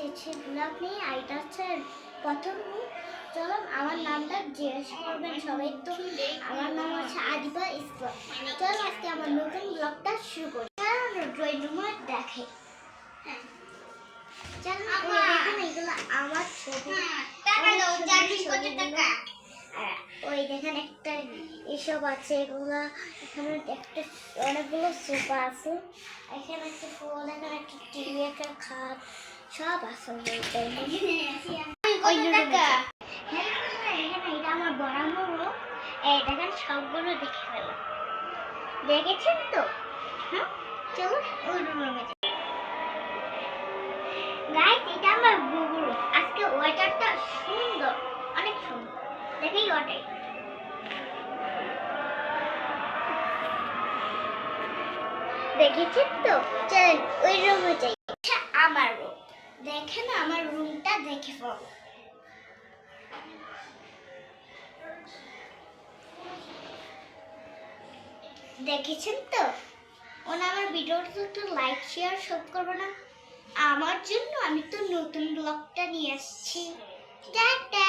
এসেছি ব্লগ নিয়ে। এটা হচ্ছে প্রথম। চলো আমার নামটা জিজ্ঞেস করবেন সবাই, তো আমার নাম হচ্ছে আদিবা ইসলাম। চলো আজকে আমার নতুন ব্লগটা শুরু করি। ড্রয়িং রুমে দেখে, চলো দেখেন এগুলো আমার ছবি। ওই দেখেন একটা এসব আছে, এগুলো এখানে একটা অনেকগুলো সোফা আছে, এখানে একটা ফোন, এখানে একটা টিভি, একটা খাট, সব আছে। এখানে এটা আমার বরাবর, এই দেখেন সবগুলো দেখে ফেলো, দেখেছেন তো? হ্যাঁ, চলো ওই রুমে যাই। গাইস, এটা আমার বুবু। আজকে ওয়েদারটা সুন্দর, অনেক সুন্দর। দেখেই ওটাই দেখেছেন তো? চল ওই রুমে যাই। আমার রুম দেখেন, আমার রুমটা দেখে ফেলো। দেখেছেন তো? ওনা আমার ভিডিওটা একটু লাইক শেয়ার সব করবো না আমার জন্য? আমি তো নতুন ব্লগটা নিয়ে আসছি। টাটা।